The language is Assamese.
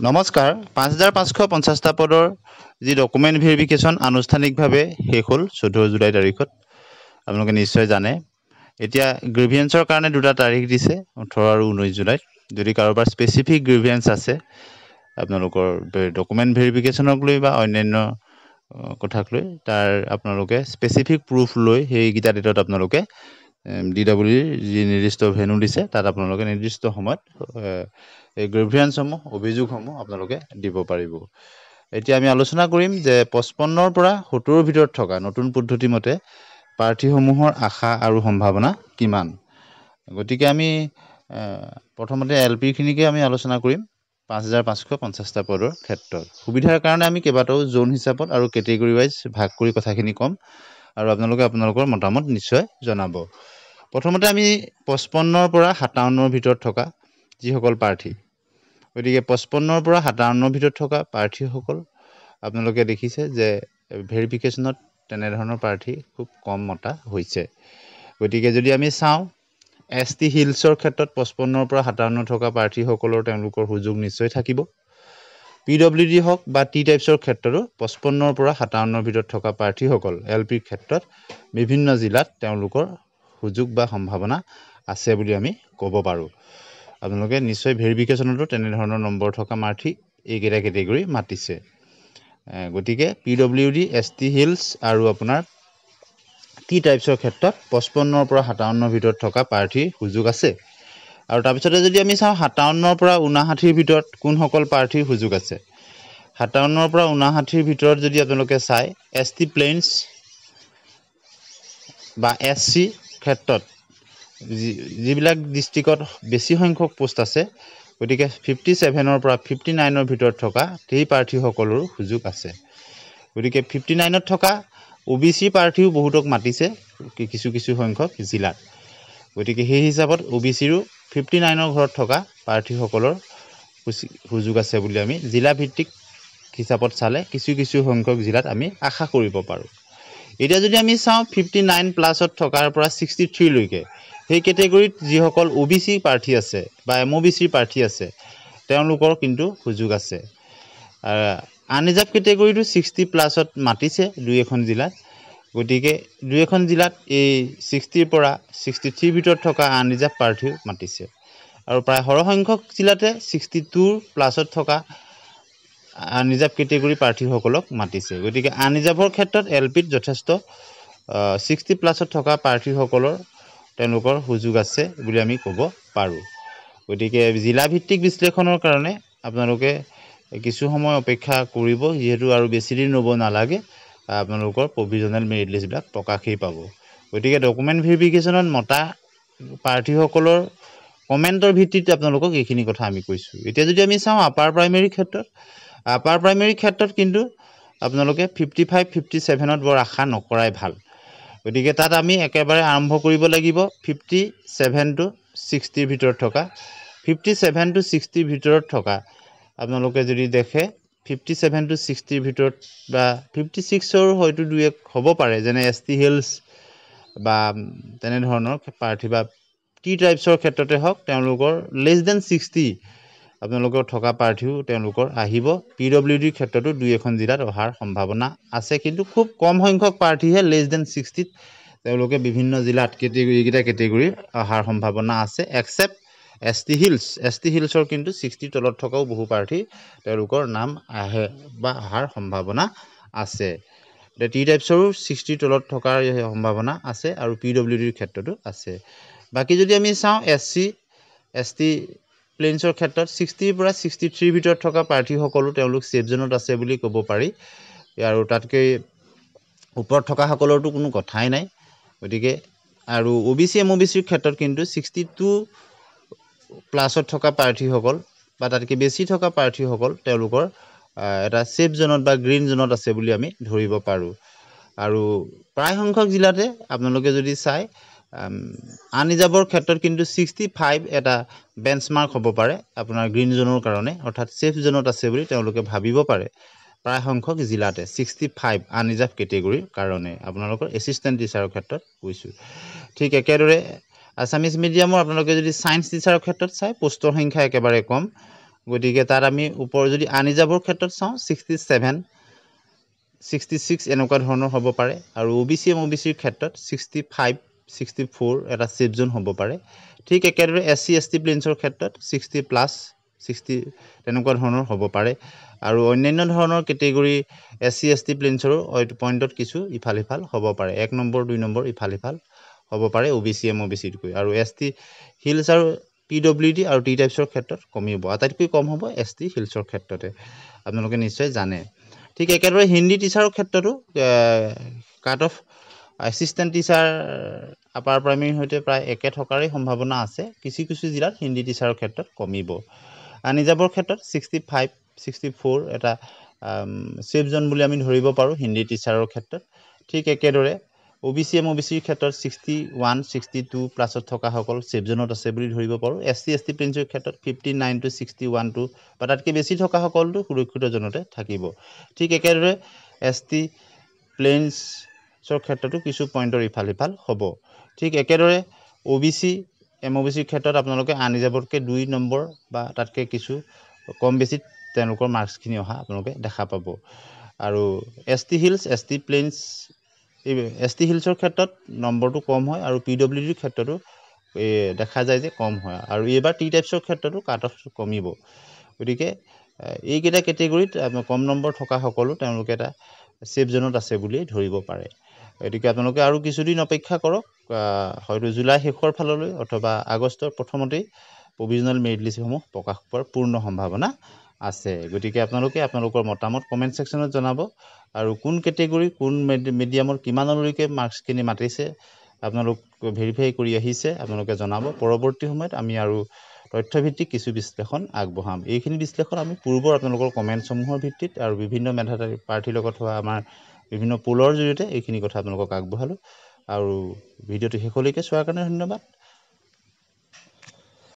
নমস্কাৰ ৫৫৫০টা পদৰ যি ডকুমেণ্ট ভেৰিফিকেশ্যন আনুষ্ঠানিকভাৱে শেষ হ'ল ১৪ জুলাই তাৰিখত আপোনালোকে নিশ্চয় জানে এতিয়া গ্ৰিভিয়েন্সৰ কাৰণে দুটা তাৰিখ দিছে ১৮ আৰু ১৯ জুলাইত যদি কাৰোবাৰ স্পেচিফিক গ্ৰিভিয়েন্স আছে আপোনালোকৰ ডকুমেণ্ট ভেৰিফিকেশ্যনক লৈ বা অন্যান্য কথাক লৈ তাৰ আপোনালোকে স্পেচিফিক প্ৰুফ লৈ সেইকেইটা ডেটত আপোনালোকে DWৰ যি নিৰ্দিষ্ট ভেনু দিছে তাত আপোনালোকে নিৰ্দিষ্ট সময়ত এই গ্ৰিভিয়েন্সসমূহ অভিযোগসমূহ আপোনালোকে দিব পাৰিব এতিয়া আমি আলোচনা কৰিম যে ৫৫ৰ পৰা ৭০ৰ ভিতৰত থকা নতুন পদ্ধতি মতে প্ৰাৰ্থীসমূহৰ আশা আৰু সম্ভাৱনা কিমান গতিকে আমি প্ৰথমতে এলপি খিনিকে আমি আলোচনা কৰিম ৫৫৫০টা পদৰ ক্ষেত্ৰত সুবিধাৰ কাৰণে আমি কেইবাটাও জোন হিচাপত আৰু কেটেগৰি ৱাইজ ভাগ কৰি কথাখিনি ক'ম আৰু আপোনালোকে আপোনালোকৰ মতামত নিশ্চয় জনাব প্ৰথমতে আমি ৫৫ৰ পৰা ৫৭ৰ ভিতৰত থকা যিসকল প্ৰাৰ্থী গতিকে ৫৫ৰ পৰা ৫৭ৰ ভিতৰত থকা প্ৰাৰ্থীসকল আপোনালোকে দেখিছে যে ভেৰিফিকেশ্যনত তেনেধৰণৰ প্ৰাৰ্থী খুব কম মতা হৈছে গতিকে যদি আমি চাওঁ ST হিলছৰ ক্ষেত্ৰত ৫৫ৰ পৰা ৫৭ থকা প্ৰাৰ্থীসকলৰ তেওঁলোকৰ সুযোগ নিশ্চয় থাকিব PWD হওক বা টি টাইপছৰ ক্ষেত্ৰতো ৫৫ৰ পৰা ৫৭ৰ ভিতৰত থকা প্ৰাৰ্থীসকল LPৰ ক্ষেত্ৰত বিভিন্ন জিলাত তেওঁলোকৰ সুযোগ বা সম্ভাৱনা আছে বুলি আমি ক'ব পাৰোঁ আপোনালোকে নিশ্চয় ভেৰিফিকেশ্যনতো তেনেধৰণৰ নম্বৰ থকা প্ৰাৰ্থী এইকেইটা কেটেগৰি মাতিছে গতিকে PWD ST হিলছ আৰু আপোনাৰ টি টাইপছৰ ক্ষেত্ৰত ৫৫ৰ পৰা ৫৭ৰ ভিতৰত থকা প্ৰাৰ্থীৰ সুযোগ আছে আৰু তাৰপিছতে যদি আমি চাওঁ ৫৭ৰ পৰা ৫৯ৰ ভিতৰত কোনসকল প্ৰাৰ্থীৰ সুযোগ আছে ৫৭ৰ পৰা ৫৯ৰ ভিতৰত যদি আপোনালোকে চাই ST প্লেইনছ বা SC ক্ষেত্ৰত যিবিলাক ডিষ্ট্ৰিক্টত বেছি সংখ্যক পোষ্ট আছে গতিকে 57ৰ পৰা 59ৰ ভিতৰত থকা সেই প্ৰাৰ্থীসকলৰ সুযোগ আছে গতিকে 59ত থকা OBC প্ৰাৰ্থীও বহুতক মাতিছে কিছু সংখ্যক জিলাত গতিকে সেই হিচাপত OBCৰো 59ৰ ঘৰত থকা প্ৰাৰ্থীসকলৰ সুযোগ আছে বুলি আমি জিলা ভিত্তিক হিচাপত চালে কিছু সংখ্যক জিলাত আমি আশা কৰিব পাৰোঁ এতিয়া যদি আমি চাওঁ 59 প্লাসত থকাৰ পৰা 63 লৈকে সেই কেটেগৰিত যিসকল OBC প্ৰাৰ্থী আছে বা MOBC প্ৰাৰ্থী আছে তেওঁলোকৰ কিন্তু সুযোগ আছে আনৰিজাৰ্ভ কেটেগৰিটো 60 প্লাসত মাতিছে দুই এখন জিলাত গতিকে দুই এখন জিলাত এই 60 পৰা 63 ভিতৰত থকা আনৰিজাৰ্ভ প্ৰাৰ্থী মাতিছে আৰু প্ৰায় সৰহসংখ্যক জিলাতে 62 প্লাসত থকা আনৰিজাৰ্ভ কেটেগৰি প্ৰাৰ্থীসকলক মাতিছে গতিকে আনৰিজাৰ্ভৰ ক্ষেত্ৰত LPত যথেষ্ট 60 প্লাসত থকা প্ৰাৰ্থীসকলৰ তেওঁলোকৰ সুযোগ আছে বুলি আমি ক'ব পাৰোঁ গতিকে জিলা ভিত্তিক বিশ্লেষণৰ কাৰণে আপোনালোকে কিছু সময় অপেক্ষা কৰিব যেহেতু আৰু বেছি দিন ৰ'ব নালাগে আপোনালোকৰ প্ৰভিজনেল মেৰিট লিষ্টবিলাক প্ৰকাশেই পাব গতিকে ডকুমেণ্ট ভেৰিফিকেশ্যনত মতা প্ৰাৰ্থীসকলৰ কমেণ্টৰ ভিত্তিত আপোনালোকক এইখিনি কথা আমি কৈছোঁ এতিয়া যদি আমি চাওঁ আপাৰ প্ৰাইমেৰী ক্ষেত্ৰত কিন্তু আপোনালোকে 55 57ত বৰ আশা নকৰাই ভাল গতিকে তাত আমি একেবাৰে আৰম্ভ কৰিব লাগিব 57 to 60 ভিতৰত থকা 57 to 60 ভিতৰত থকা আপোনালোকে যদি দেখে 57 to 60 ভিতৰত বা 56ৰ হয়তো দুই এক হ'ব পাৰে যেনে ST হিলছ বা তেনে ধৰণৰ প্ৰাৰ্থী বা টি টাইপছৰ ক্ষেত্ৰতে হওক তেওঁলোকৰ লেছ দেন 60 আপোনালোকৰ থকা প্ৰাৰ্থীও তেওঁলোকৰ আহিব PWDৰ ক্ষেত্ৰতো দুই এখন জিলাত অহাৰ সম্ভাৱনা আছে কিন্তু খুব কম সংখ্যক প্ৰাৰ্থীহে লেছ দেন 60ত তেওঁলোকে বিভিন্ন জিলাত কেটেগৰি অহাৰ সম্ভাৱনা আছে এক্সেপ্ট ST হিলছৰ কিন্তু 60 তলত থকাও বহু প্ৰাৰ্থী তেওঁলোকৰ নাম আহে বা অহাৰ সম্ভাৱনা আছে টি টাইপছৰো 60 তলত থকাৰ সম্ভাৱনা আছে আৰু PWDৰ ক্ষেত্ৰতো আছে বাকি যদি আমি চাওঁ ST প্লেইনছৰ ক্ষেত্ৰত 60 পৰা 63 ভিতৰত থকা প্ৰাৰ্থীসকলো তেওঁলোক সেফ জোনত আছে বুলি ক'ব পাৰি আৰু তাতকৈ ওপৰত থকা সকলৰটো কোনো কথাই নাই গতিকে আৰু OBC MOBCৰ ক্ষেত্ৰত কিন্তু 62 প্লাসত থকা প্ৰাৰ্থীসকল বা তাতকৈ বেছি থকা প্ৰাৰ্থীসকল তেওঁলোকৰ এটা সেফ জোনত বা গ্ৰীণ জোনত আছে বুলি আমি ধৰিব পাৰোঁ আৰু প্ৰায় সংখ্যক জিলাতে আপোনালোকে যদি চাই আনৰিজাৰ্ভৰ ক্ষেত্ৰত কিন্তু 65 এটা বেঞ্চমাৰ্ক হ'ব পাৰে আপোনাৰ গ্ৰীণ জোনৰ কাৰণে অৰ্থাৎ সেফ জোনত আছে বুলি তেওঁলোকে ভাবিব পাৰে প্ৰায় সংখ্যক জিলাতে 65 আনৰিজাৰ্ভ কেটেগৰিৰ কাৰণে আপোনালোকৰ এছিষ্টেণ্ট টিচাৰৰ ক্ষেত্ৰত কৈছোঁ ঠিক একেদৰে আছামিজ মিডিয়ামৰ আপোনালোকে যদি সায়েন্স টিচাৰৰ ক্ষেত্ৰত চাই পোষ্টৰ সংখ্যা একেবাৰে কম গতিকে তাত আমি ওপৰ যদি আনৰিজাৰ্ভৰ ক্ষেত্ৰত চাওঁ 67 66 এনেকুৱা ধৰণৰ হ'ব পাৰে আৰু OBC MOBCৰ ক্ষেত্ৰত 65 64 এটা সেফ জোন হ'ব পাৰে ঠিক একেদৰে SC ST প্লেনছৰ ক্ষেত্ৰত 60+ 60 তেনেকুৱা ধৰণৰ হ'ব পাৰে আৰু অন্যান্য ধৰণৰ কেটেগৰী SC ST প্লেনছৰো পইণ্টত কিছু ইফাল ইফাল হ'ব পাৰে 1 নম্বৰ 2 নম্বৰ ইফাল ইফাল হ'ব পাৰে OBC MOBCতকৈ আৰু ST হিলছ আৰু PWD আৰু T টাইপছৰ ক্ষেত্ৰত কমিব আটাইতকৈ কম হ'ব ST হিলছৰ ক্ষেত্ৰতে আপোনালোকে নিশ্চয় জানে ঠিক একেদৰে হিন্দী টিচাৰৰ ক্ষেত্ৰতো cut off assistant teacher upper প্ৰাইমেৰীৰ সৈতে প্ৰায় একে থকাৰে সম্ভাৱনা আছে কিছু কিছু জিলাত হিন্দী টিচাৰৰ ক্ষেত্ৰত কমিব আনৰিজাৰ্ভৰ ক্ষেত্ৰত 65 64 এটা সেফ জোন বুলি আমি ধৰিব পাৰোঁ হিন্দী টিচাৰৰ ক্ষেত্ৰত ঠিক একেদৰে OBC MOBCৰ ক্ষেত্ৰত 61 62 প্লাছত থকাসকল সেফ জোনত আছে বুলি ধৰিব পাৰোঁ SC ST প্লেনছৰ ক্ষেত্ৰত 59 to 61 বা তাতকৈ বেছি থকাসকলটো সুৰক্ষিত জোনতে থাকিব ঠিক একেদৰে ST প্লেনছৰ ক্ষেত্ৰতো কিছু পইণ্টৰ ইফাল ইফাল হ'ব ঠিক একেদৰে OBC MOBCৰ ক্ষেত্ৰত আপোনালোকে আনৰিজাৰ্ভতকৈ 2 নম্বৰ বা তাতকৈ কিছু কম বেছি তেওঁলোকৰ মাৰ্কছখিনি অহা আপোনালোকে দেখা পাব আৰু ST hills ST planes ST হিলছৰ ক্ষেত্ৰত নম্বৰটো কম হয় আৰু PWDৰ ক্ষেত্ৰতো দেখা যায় যে কম হয় আৰু এইবাৰ T টাইপছৰ ক্ষেত্ৰতো কাট অফ কমিব গতিকে এইকেইটা কেটেগৰীত কম নম্বৰ থকা সকলো তেওঁলোকে এটা সেফ জোনত আছে বুলি ধৰিব পাৰে গতিকে আপোনালোকে আৰু কিছুদিন অপেক্ষা কৰক হয়তো জুলাই শেষৰ ফাললৈ অথবা আগষ্টৰ প্ৰথমতেই প্ৰভিজনেল মেৰিট লিষ্টসমূহ প্ৰকাশ পোৱাৰ পূৰ্ণ সম্ভাৱনা আছে গতিকে আপোনালোকে আপোনালোকৰ মতামত কমেণ্ট ছেকশ্যনত জনাব আৰু কোন কেটেগৰী কোন মিডিয়ামৰ কিমানলৈকে মাৰ্কছখিনি মাতিছে আপোনালোক ভেৰিফাই কৰি আহিছে আপোনালোকে জনাব পৰৱৰ্তী সময়ত আমি আৰু তথ্যভিত্তিক কিছু বিশ্লেষণ আগবঢ়াম এইখিনি বিশ্লেষণ আমি পূৰ্বৰ আপোনালোকৰ কমেণ্টসমূহৰ ভিত্তিত আৰু বিভিন্ন মেধাতাৰী প্ৰাৰ্থীৰ লগত হোৱা আমাৰ বিভিন্ন পোলৰ জৰিয়তে এইখিনি কথা আপোনালোকক আগবঢ়ালোঁ আৰু ভিডিঅ'টো শেষলৈকে চোৱাৰ কাৰণে ধন্যবাদ